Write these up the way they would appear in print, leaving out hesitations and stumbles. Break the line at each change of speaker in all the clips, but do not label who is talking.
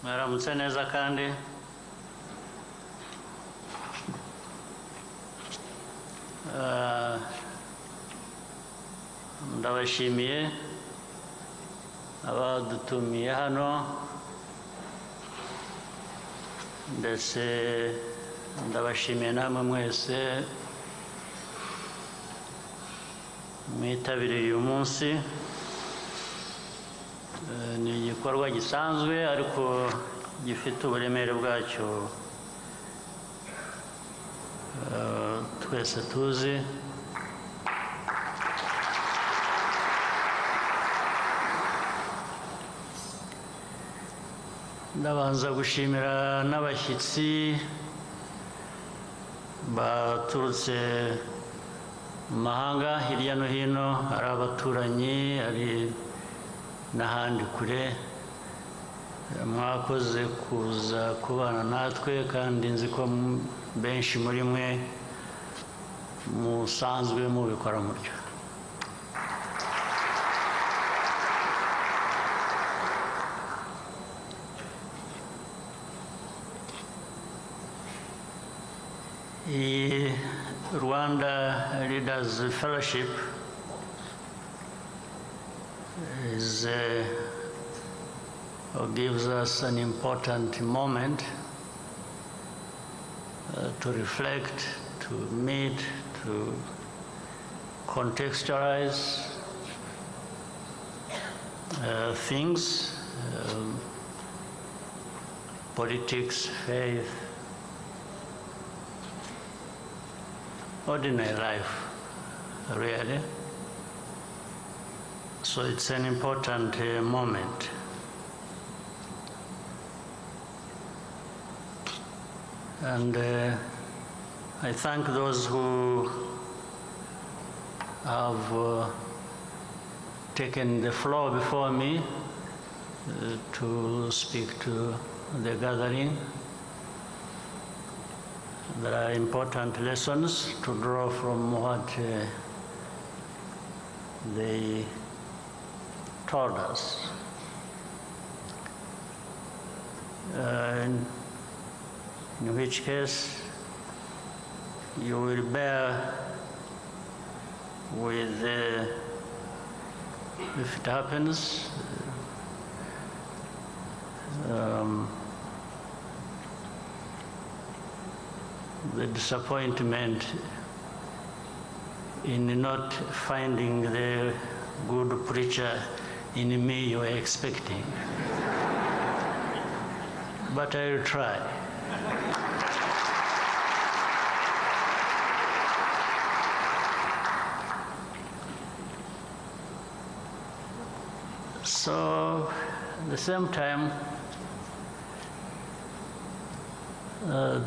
mwaramutse neza kandi ndabashimiye abadutumiye hano ndetse ndabashimiye namwe mwese mwitabiriye uyu munsi. Ni igikorwa gisanzwe ariko gifite uburemere bwacyo twese tuzi. Ndabanza gushimira n'abashyitsi baturutse mu mahanga hirya no hino, ari abaturanyi ari n'ahandi kure. Mwakoze kuza kubana natwe kandi nzi ko benshi muri mwe musanzwe mubikora mutyo. The Rwanda Leaders Fellowship gives us an important moment to reflect, to meet, to contextualize things, politics, faith, ordinary life, really. So it's an important moment. And I thank those who have taken the floor before me to speak to the gathering. There are important lessons to draw from what they told us. In which case you will bear with, if it happens, the disappointment in not finding the good preacher in me you were expecting. But I will try. So, at the same time,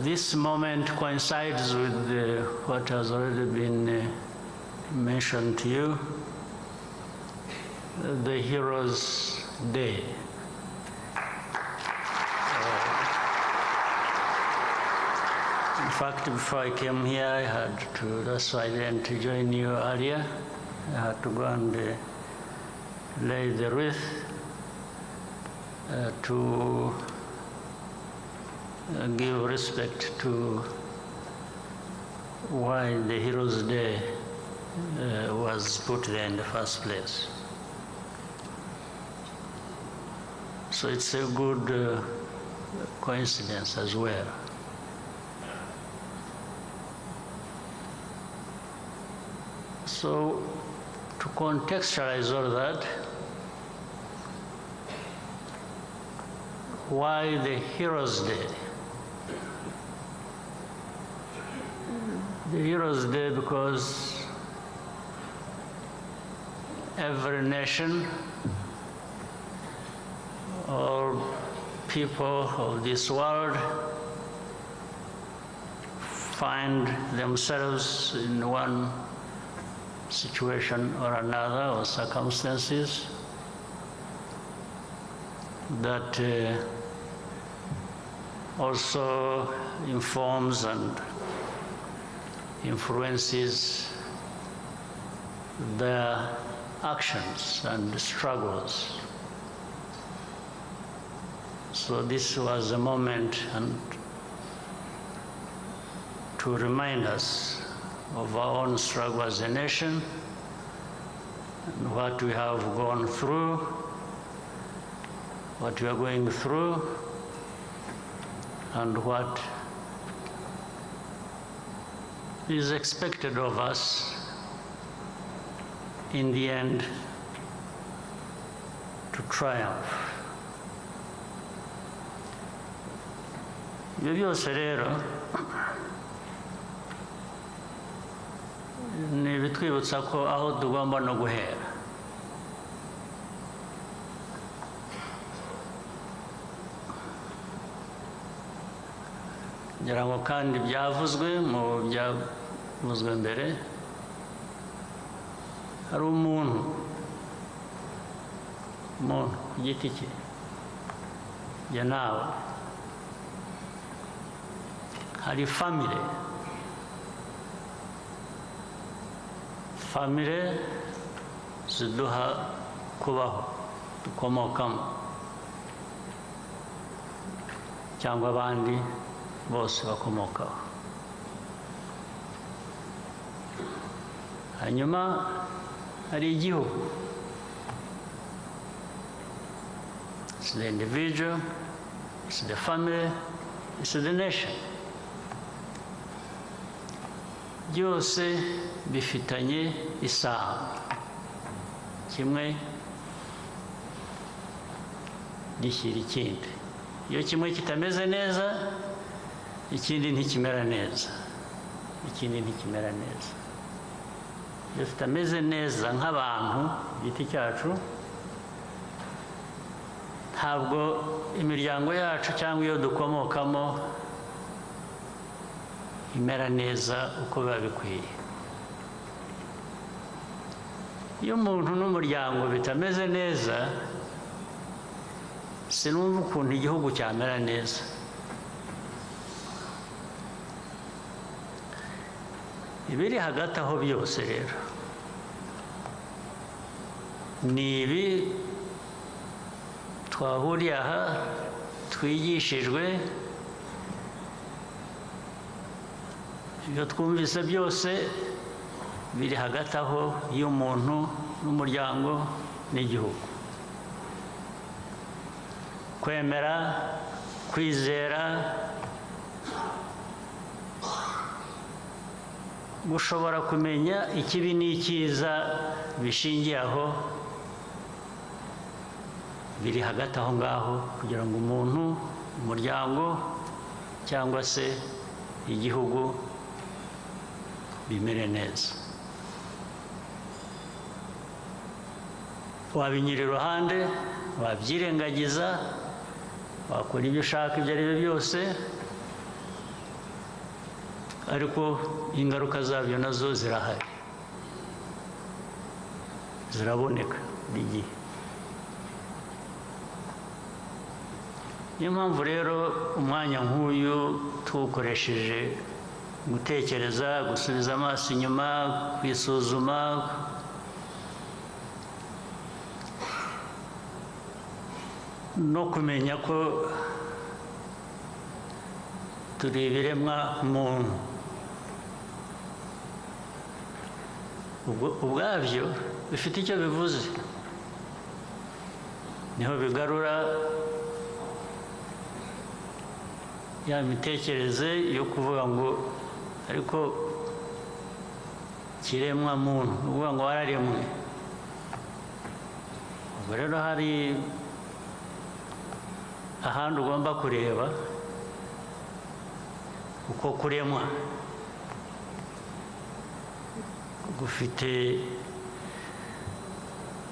this moment coincides with what has already been mentioned to you, the Heroes' Day. In fact, before I came here, I had to, that's why I didn't join you earlier. I had to go and lay the wreath to give respect to why the Heroes' Day was put there in the first place. So it's a good coincidence as well. So to contextualize all that, why the Heroes' Day? The Heroes' Day because every nation or people of this world find themselves in one situation or another, or circumstances that also informs and influences their actions and struggles. So this was a moment and to remind us of our own struggle as a nation and what we have gone through, what we are going through, and what is expected of us in the end to triumph. Ibyo byose rero ni ibitwibutsa ko aho tugomba no guhera. Ngira ngo kandi byavuzwe mu byavuzwe mbere, hari umuntu ku giti cye, jye nawe, hari family ziduha kubaho dukomokamo cyangwa abandi bose bakomokaho. Hanyuma hari igihugu. It's the individual, it's the family, it's the nation. Byose bifitanye isano, kimwe gishyira ikindi. Iyo kimwe kitameze neza, ikindi ntikimera neza, ikindi ntikimera neza. Iyo tutameze neza nk'abantu giti cyacu, ntabwo imiryango yacu cyangwa iyo dukomokamo imera neza uko biba bikwiye. Iyo umuntu n'umuryango bitameze neza, sinumva ukuntu igihugu cyamera neza. Ibiri hagati aho byose rero ni ibi twahuriye aha, twigishijwe, ibyo twumvise byose biri hagati aho y'umuntu n'umuryango n'igihugu. Kwemera, kwizera, gushobora kumenya ikibi n'icyiza bishingiye aho, biri hagati aho ngaho kugira ngo umuntu, umuryango cyangwa se igihugu bimere neza. Wabinyura iruhande, wabyirengagiza, wakora ibyo ushaka ibyo ari byo byose, ariko ingaruka zabyo nazo zirahari, ziraboneka buri gihe. Niyo mpamvu rero umwanya nk'uyu tuwukoresheje gutekereza, gusubiza amaso inyuma, kwisuzuma, no kumenya ko turi ibiremwa muntu. Ubwabyo bifite icyo bivuze, niho bigarura ya mitekerereze yo kuvuga ngo ariko kiremwa muntu, uvuga ngo wararemwe. Ubwo rero hari ahandi ugomba kureba uko kuremwa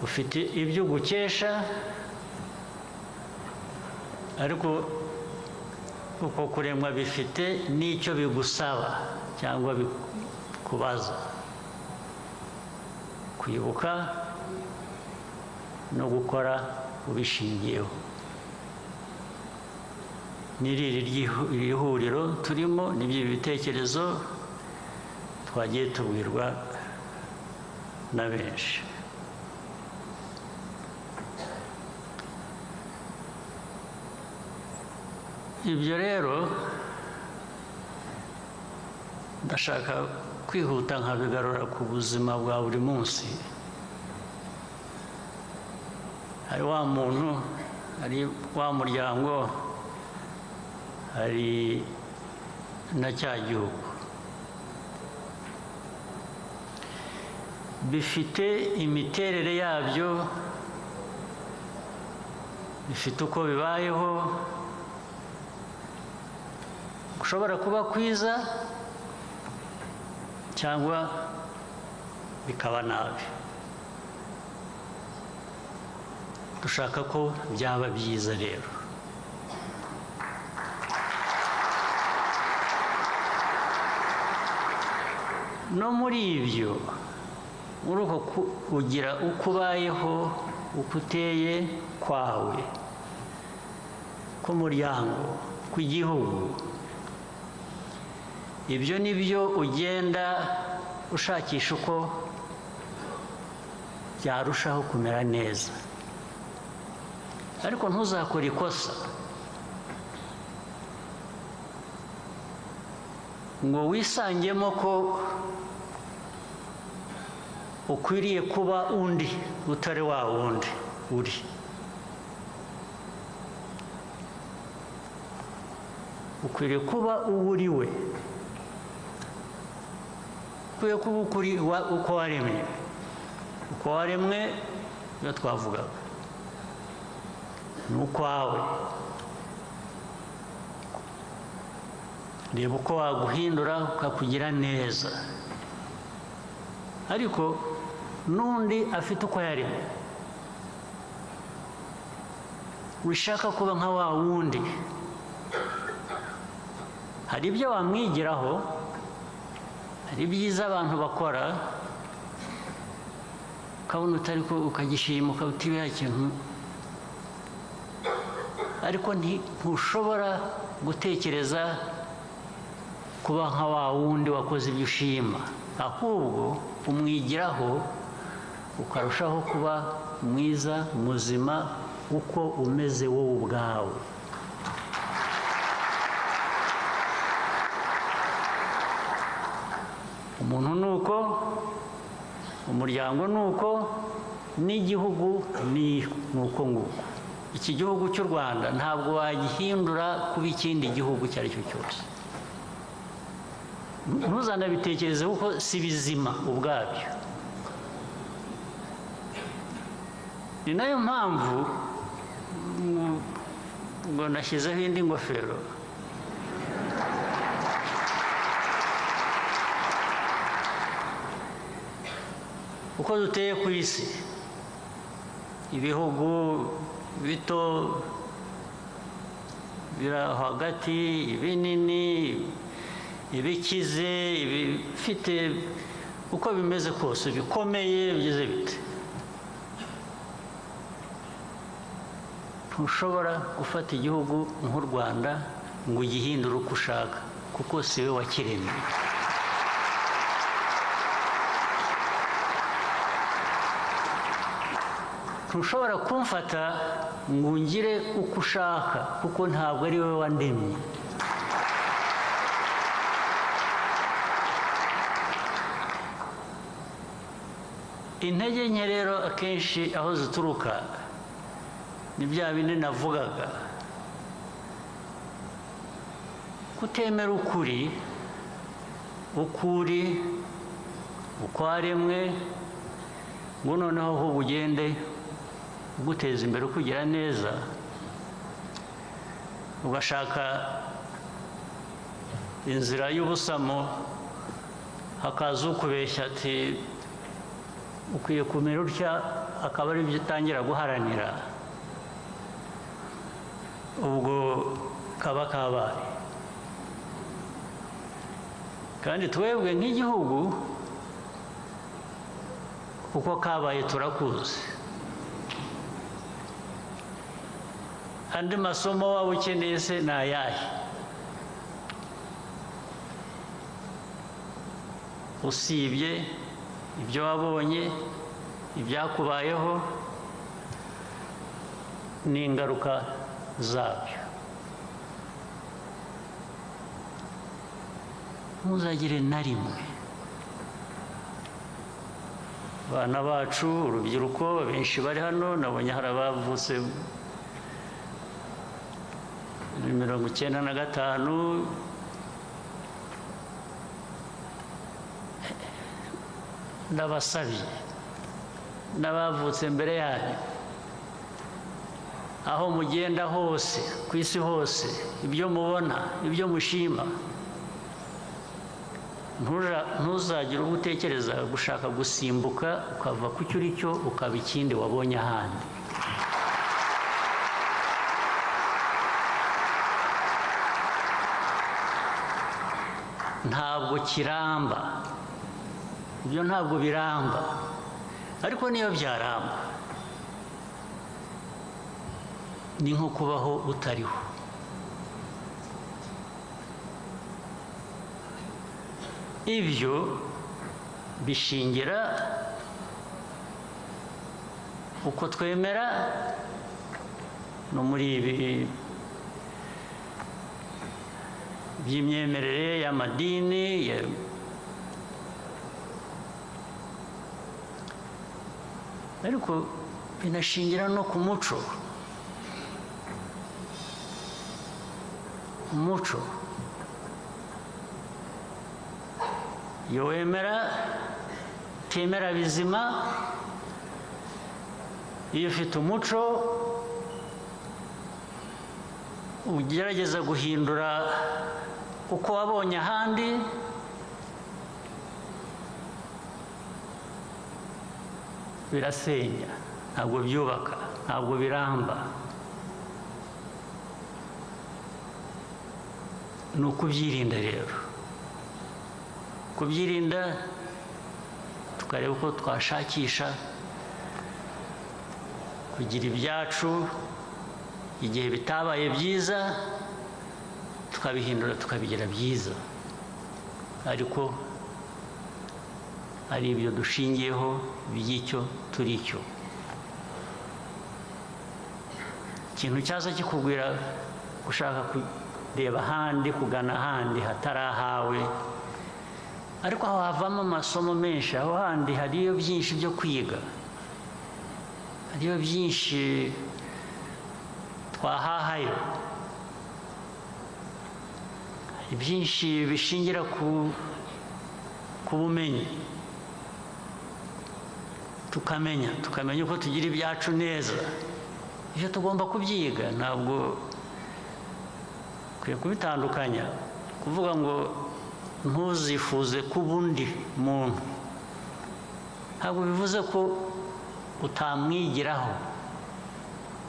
ufite ibyo gukesha, ariko uko kuremwa bifite n'icyo bigusaba cyangwa bikubaza kwibuka no gukora ubishingiyeho. N'iri huriro turimo n'ibyo bitekerezo twagiye tubwirwa na benshi. ibyo rero ndashaka kwihuta nkabigarura ku buzima bwa buri munsi. Hari wa muntu, hari wa muryango, hari na cya gihugu. Bifite imiterere yabyo, bifite uko bibayeho, gushobora kuba kwiza cyangwa bikaba nabi. Dushaka ko byaba byiza rero. No muri ibyo, muri uko kugira uko ubayeho, uko uteye kwawe, k'umuryango, kw'igihugu, ibyo ni byo ugenda ushakisha uko byarushaho kumera neza. Ariko ntuzakore ikosa ngo wisangemo ko ukwiriye kuba undi utari wa wundi uri. Ukwiriye kuba uwo uri we. Ukwiye kuba ukuri uko waremwe. Uko waremwe iyo twavugaga ni ukwawe. Reba uko waguhindura ukakugira neza. Ariko n'undi afite uko yaremwe. Wishaka kuba nka wa wundi. Hari ibyo wamwigiraho, hari ibyiza abantu bakora, ukabona utari ko ukagishima ukabutiwe ikintu. Ariko ntushobora gutekereza kuba nka wa wundi wakoze ibyo ushima. Ahubwo umwigiraho ukarushaho kuba mwiza, muzima, uko umeze wowe ubwawe. Umuntu nuko, umuryango nuko, n'igihugu ni uko nguko. Iki gihugu cy'u Rwanda ntabwo wagihindura kuba ikindi gihugu icyo ari cyo cyose. Ntuzanabitekereze kuko si bizima ubwabyo. Ni nayo mpamvu ngo nashyizeho indi ngofero. Uko duteye ku isi, ibihugu bito, biri hagati, ibinini, ibikize, ibifite uko bimeze kose, bikomeye, bigize bite. Ntushobora gufata igihugu nk'u Rwanda ngo ugihindure uko ushaka, kuko si we wakiremye. Ntushobora kumfata ngo ungire uko ushaka, kuko ntabwo ari we wandemye. Intege nke rero akenshi aho zituruka ni bya bindi navugaga. Kutemera ukuri, ukuri, uko waremwe, ngo noneho ahubwo ugende uguteza imbere kugira neza, ugashaka inzira y'ubusamo, hakaza ukubeshya ati ukwiye kumera utya, akaba ari byo utangira guharanira. Ubwo kaba kabaye. Kandi twebwe nk'igihugu uko kabaye turakuzi. Andi masomo waba ukeneye se ni ayahe? Usibye ibyo wabonye, ibyakubayeho n'ingaruka zabyo. ntuzagire na rimwe abana bacu urubyiruko benshi bari hano nabonye hari abavutse 1995 ndabasabye n'abavutse mbere yayo aho mugenda hose ku isi hose ibyo mubona ibyo mushima ntuzagire ubwo utekereza gushaka gusimbuka ukava ku cyo uri cyo ukaba ikindi wabonye ahandi ntabwo kiramba ibyo ntabwo biramba ariko niyo byaramba ni nko kubaho utariho ibyo bishingira uko twemera no muri ibi by'imyemerere y'amadini ariko binashingira no ku muco iyo wemera utemera bizima iyo ufite umuco ugerageza guhindura uko wabonye ahandi birasenya ntabwo byubaka ntabwo biramba ni ukubyirinda rero kubyirinda tukareba uko twashakisha kugira ibyacu igihe bitabaye byiza tukabihindura tukabigira byiza ariko ari ibyo dushingiyeho by'icyo turi cyo ikintu cyaza kikubwira gushaka kureba ahandi kugana ahandi hatari ahawe ariko aho havamo amasomo menshi aho handi hariyo byinshi byo kwiga hariyo byinshi twahahayo hari byinshi bishingira ku bumenyi tukamenya uko tugira ibyacu neza ibyo tugomba kubyiga ntabwo ukwiye kubitandukanya kuvuga ngo ntuzifuze kuba undi muntu ntabwo bivuze ko utamwigiraho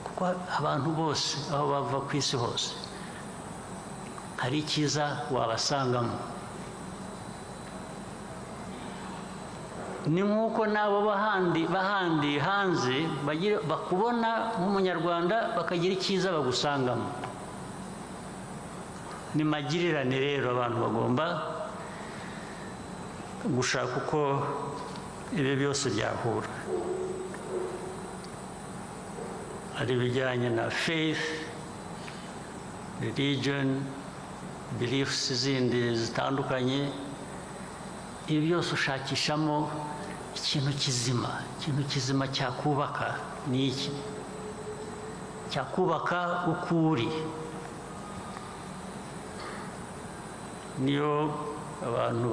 kuko abantu bose aho bava ku isi hose hari icyiza wabasangamo ni nk'uko n'abo bahandi hanze bakubona nk'umunyarwanda bakagira icyiza bagusangamo ni magirirane rero abantu bagomba gushaka uko ibi byose byahura hari ibijyanye na faith religion beliefs zindi zitandukanye ibi byose ushakishamo ikintu kizima cyakubaka ni iki cyakubaka uko uri niyo abantu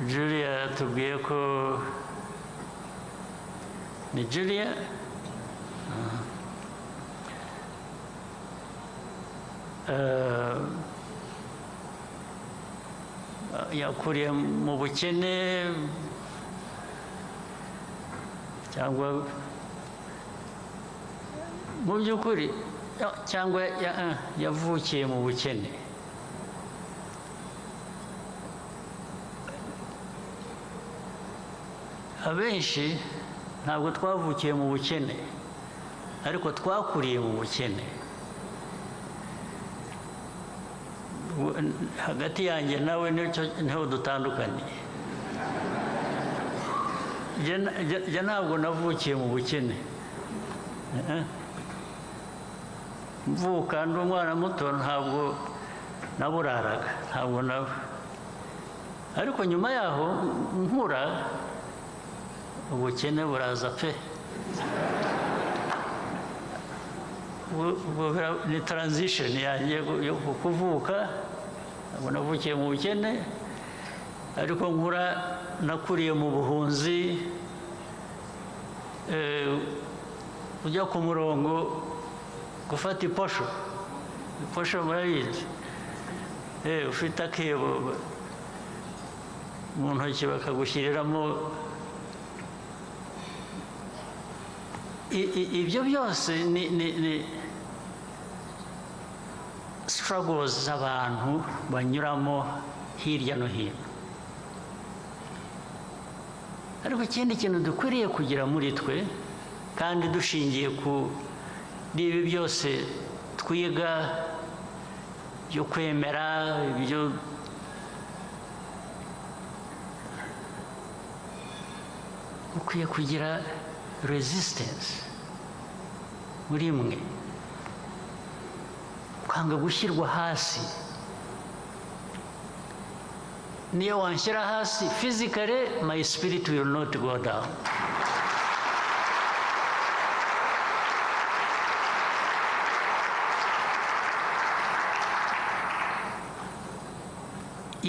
Julia yatubwiye ko ni Julia yakuriye mu bukene cyangwa mu by'ukuri cyangwa yavukiye mu bukene abenshi ntabwo twavukiye mu bukene ariko twakuriye mu bukene hagati yanjye nawe niho dutandukaniye njye ntabwo navukiye mu bukene mvuka ndi umwana muto ntabwo naburaraga ntabwo ariko nyuma yaho nkura ubukene buraza pe ni transition yanjye yo kuvuka ntabwo navukiye mu bukene ariko nkura nakuriye mu buhunzi ujya ku murongo gufata iposho murayizi ufite akebo mu ntoki bakagushyiriramo ibyo byose ni struggles z'abantu banyuramo hirya no hino ariko ikindi kintu dukwiriye kugira muri twe kandi dushingiye kuri ibi byose twiga byo kwemera ibyo ukwiye kugira resistance muri mwe kwanga gushyirwa hasi niyo wanshyira hasi physically my spirit will not go down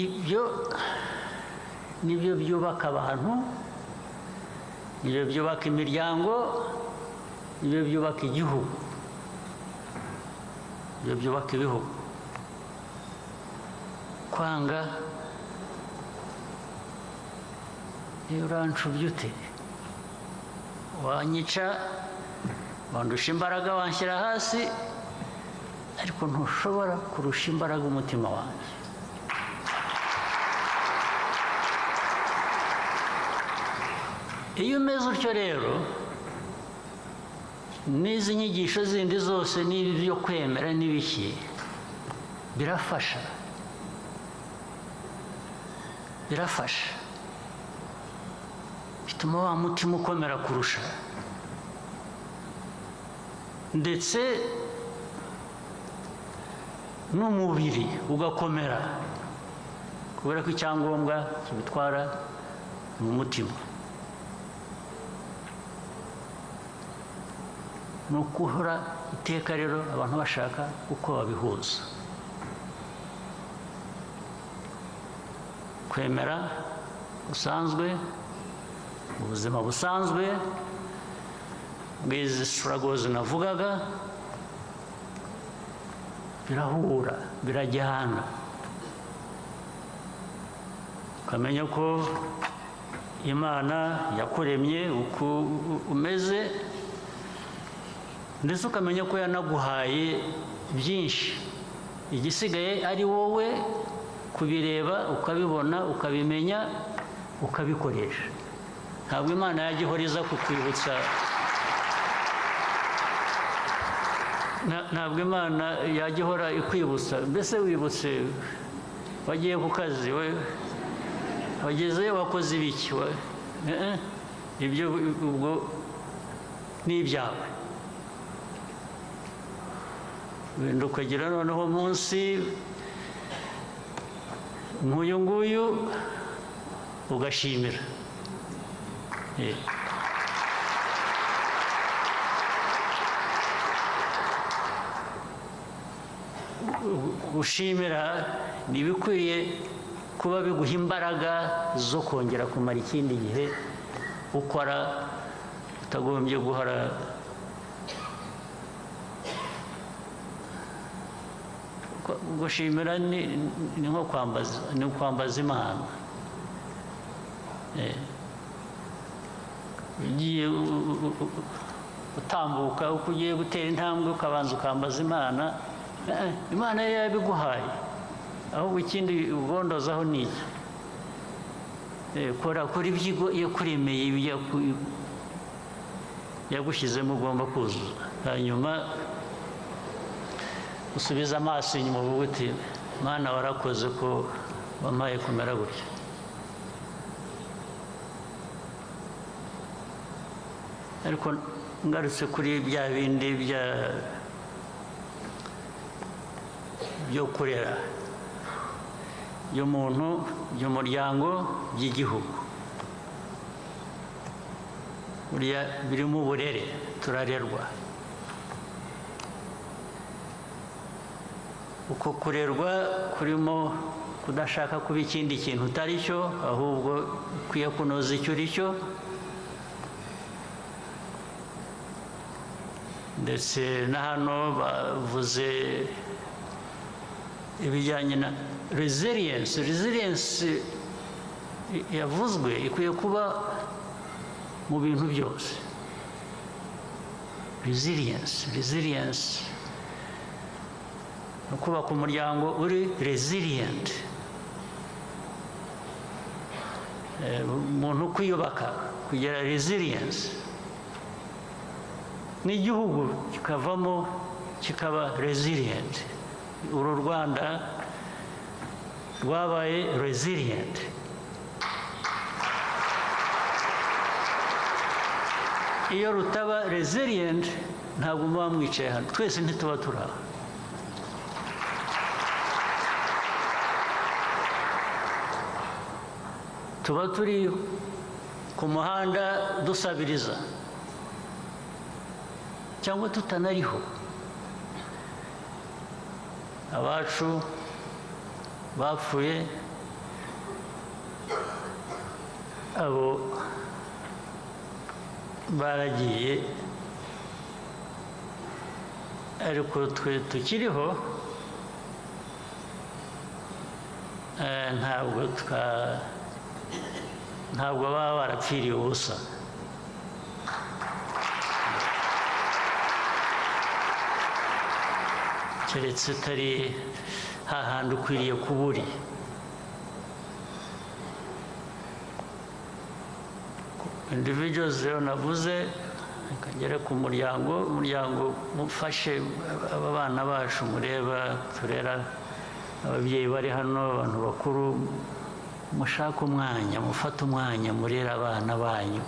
ibyo nibyo byubaka abantu nibyo byubaka imiryango nibyo byubaka igihugu nibyo byubaka ibihugu kwanga iyo urancubye ute wanyica wandusha imbaraga wanshyira hasi ariko ntushobora kurusha imbaraga umutima wanjye iyo umeze utyo rero n'izi nyigisho zindi zose n'ibi byo kwemera n'ibiki birafasha bituma wa mutima ukomera kurusha ndetse n'umubiri ugakomera kubera ko icyangombwa kibitwara ni umutima ni ukuhora iteka rero abantu bashaka uko babihuza kwemera busanzwe ubuzima busanzwe bw'izi struggles navugaga birahura birajyana ukamenya ko Imana yakuremye uko umeze ndetse ukamenya ko yanaguhaye byinshi igisigaye ari wowe kubireba ukabibona ukabimenya ukabikoresha ntabwo Imana yajya ihora iza kukwibutsa ntabwo Imana yajya ihora ikwibutsa mbese wibutse wagiye ku kazi wagezeyo wakoze ibiki ibyo ubwo ni ibyawe wenda ukagira noneho munsi nk'uyu nguyu ugashimira gushimira ni ibikwiye kuba biguha imbaraga zo kongera kumara ikindi gihe ukora utagombye guhora gushimira ni nko kwambaza Imana ugiye utambuka uko ugiye gutera intambwe ukabanza ukambaza Imana Imana yo yabiguhaye ahubwo ikindi ugondozaho ni iki kora ibyigo iyo kuremeye yagushyizemo ugomba kuzuza hanyuma usubiza amaso inyuma uvuga uti Mana warakoze ko wampaye kumera gutya ariko ngarutse kuri bya bindi byo kurera by'umuntu by'umuryango by'igihugu buriya birimo uburere turarerwa uko kurerwa kurimo kudashaka kuba ikindi kintu utari cyo ahubwo ukwiye kunoza icyo uri cyo ndetse na hano bavuze ibijyanye na resilience yavuzwe ikwiye kuba mu bintu byose resilience no kubaka umuryango uri resilient umuntu kwiyubaka kugira resilience n'igihugu kikavamo kikaba resilient uru Rwanda rwabaye resilient iyo rutaba resilient ntabwo muba mwicaye hano twese ntituba turi aha tuba turi ku muhanda dusabiriza cyangwa tutanariho abacu bapfuye abo baragiye ariko twe tukiriho ntabwo baba barapfiriye ubusa keretse utari hahandi ukwiriye kuba uri individuals rero navuze akagera ku umuryango mufashe aba bana bacu mureba turera ababyeyi bari hano abantu bakuru mushaka umwanya mufata umwanya murera abana banyu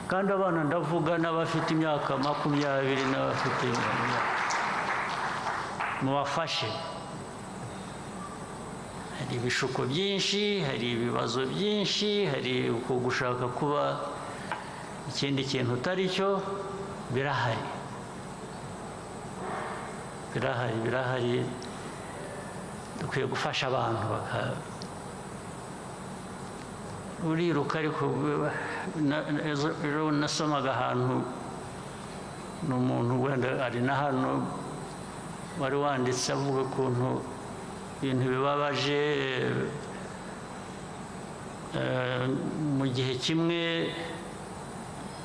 kandi abana ndavuga n'abafite imyaka 20 n'abafite mubafashe hari ibishuko byinshi hari ibibazo byinshi hari uko gushaka kuba ikindi kintu utari cyo birahari dukwiye gufasha abantu uriruka ariko ejo nasomaga ahantu n'umuntu wenda ari na hano wari wanditse avuga ukuntu ibintu bibabaje mu gihe kimwe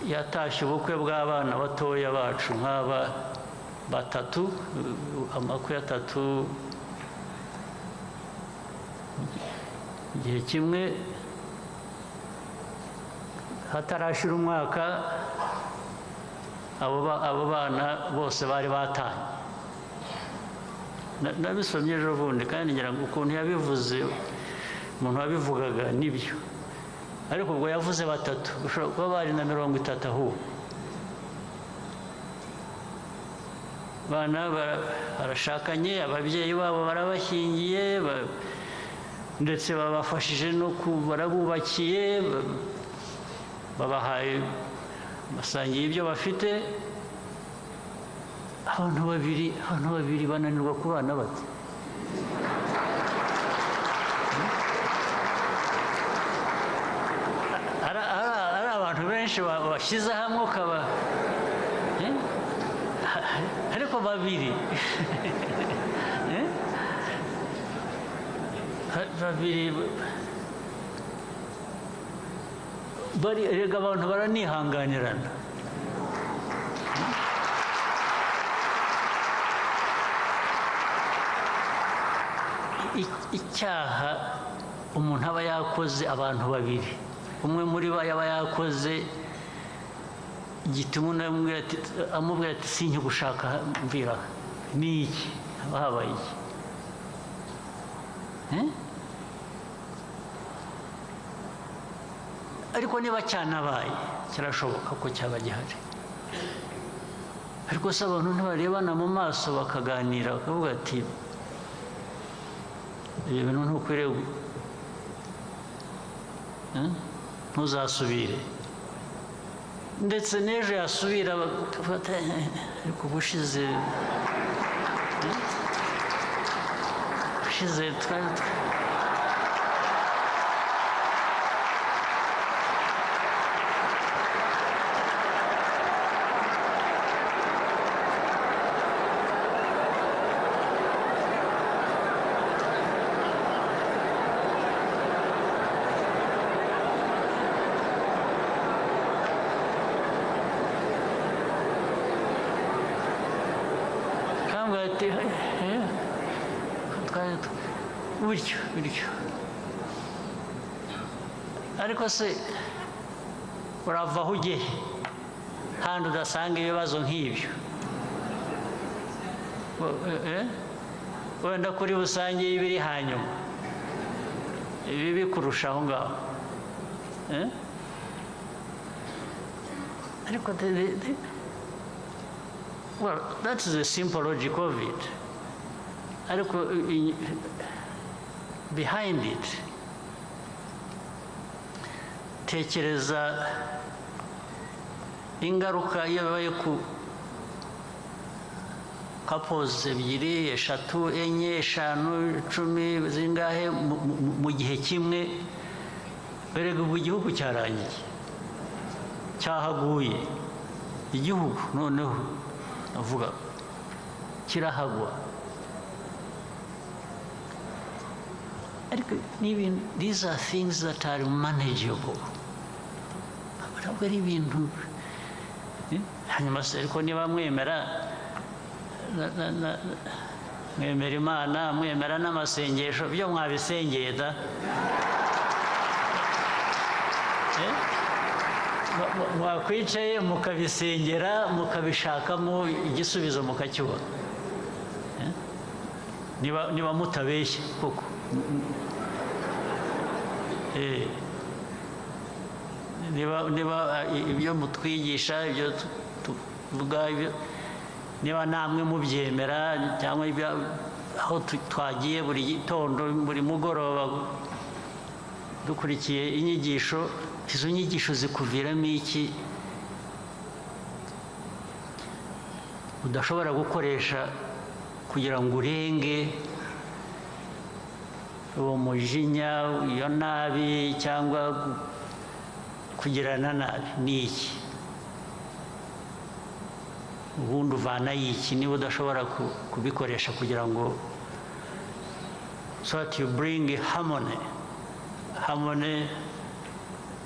yatashye ubukwe bw'abana batoya bacu nk'aba batatu amakwe atatu igihe kimwe hatarashira umwaka abo bana bose bari batanye nabisomye ejo bundi kandi ngira ngo ukuntu yabivuze umuntu wabivugaga nibyo ariko ubwo yavuze batatu ushobora kuba bari na 30 ahubwo bana barashakanye ababyeyi babo barabashyingiye ndetse babafashije no barabubakiye babahaye basangiye ibyo bafite abantu babiri bananirwa kubana bate ari abantu benshi bashyize hamwe ukaba ariko babiri erega abantu baranihanganirana icyaha umuntu aba yakoze abantu babiri umwe muri bo yaba yakoze gituma amubwira ati sinjye gushaka mvira ni iki haba habaye iki ariko niba cyanabaye kirashoboka ko cyaba gihari ariko se abantu ntibarebana mu maso bakaganira bakavuga ati ibintu ntukwiriye ntuzasubire ndetse n'ejo yasubira ariko ubushize bityo ariko se urava aho ugiye kandi udasanga ibibazo nk'ibyo wenda kuri busange ibiri hanyuma ibi bikurusha aho ngaho ariko well, that is the simple logic of it ariko behind it tekereza ingaruka iyo babaye ku couples ebyiri eshatu enye eshanu 10 zingahe mu gihe kimwe berega ubu igihugu cyarangiye cyahaguye igihugu noneho avuga kirahagwa these are things that are manageable ntabwo ari ibintu hanyuma se ariko niba mwemera Imana mwemera n'amasengesho byo mwabisengeye da mwakwicaye mukabisengera mukabishakamo igisubizo mukacyubona niba mutabeshye koko niba ibyo mutwigisha ibyo tuvuga niba namwe mubyemera cyangwa aho twagiye buri gitondo buri mugoroba dukurikiye inyigisho izo nyigisho zikuviramo iki udashobora gukoresha kugira ngo urenge uwo mujinya iyo nabi cyangwa kugirana nabi ni iki ubundi uvana iki niba udashobora kubikoresha kugira ngo so that you bring harmony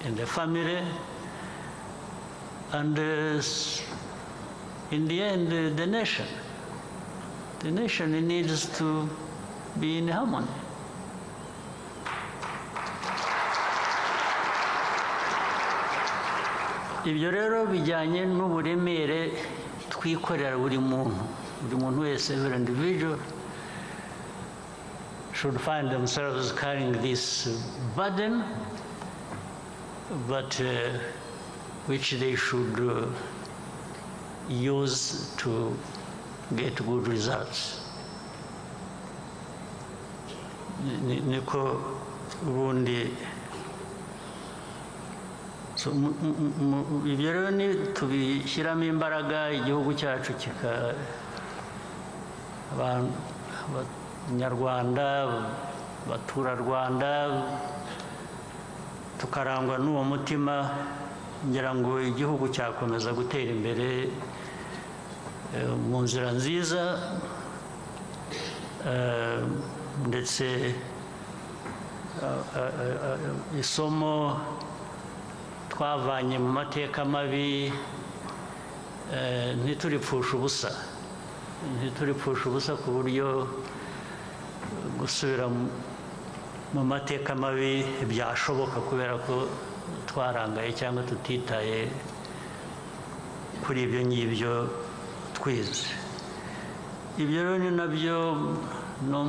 in the family and in the end the nation needs to be in harmony. Ibyo rero bijyanye n'uburemere twikorera buri muntu wese, every individual should find themselves carrying this burden, but which they should use to get good results. Niko ubundi so ibyo rero ni tubishyiramo imbaraga igihugu cyacu abanyarwanda baturarwanda tukarangwa n'uwo mutima ngira ngo igihugu cyakomeza gutera imbere mu nzira nziza ndetse isomo twavanye mu mateka mabi ntituripfusha ubusa ku buryo gusubira mu mateka mabi byashoboka kubera ko twarangaye cyangwa tutitaye kuri ibyo ngibyo twize. Ibyo rero ni nabyo no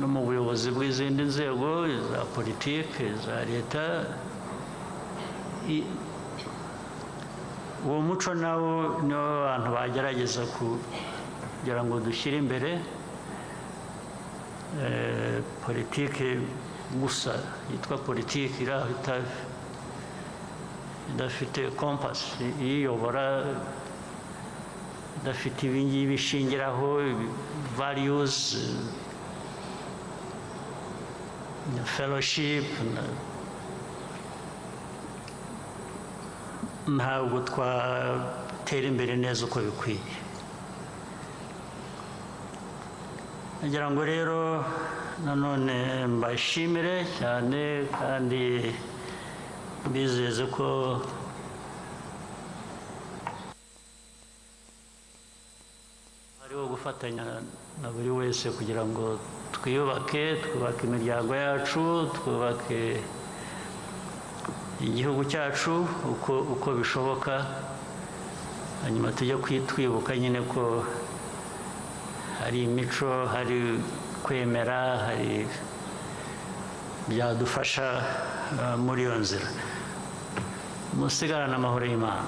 mu buyobozi bw'izindi nzego za politiki za leta, uwo muco nawo niwo abantu bagerageza kugira ngo dushyire imbere politiki gusa yitwa politiki iraho idafite kompasi iyiyobora, idafite ibingibi ishingiraho, values, fellowship, ntabwo twatera imbere neza uko bikwiye. Nagira ngo rero nanone mbashimire cyane kandi bizeze ko hariho gufatanya na buri wese kugira ngo twubake imiryango yacu, twubake igihugu cyacu uko bishoboka, hanyuma tujye twibuka nyine ko hari imico, hari kwemera, hari byadufasha muri iyo nzira. Musigarane amahoro y'Imana.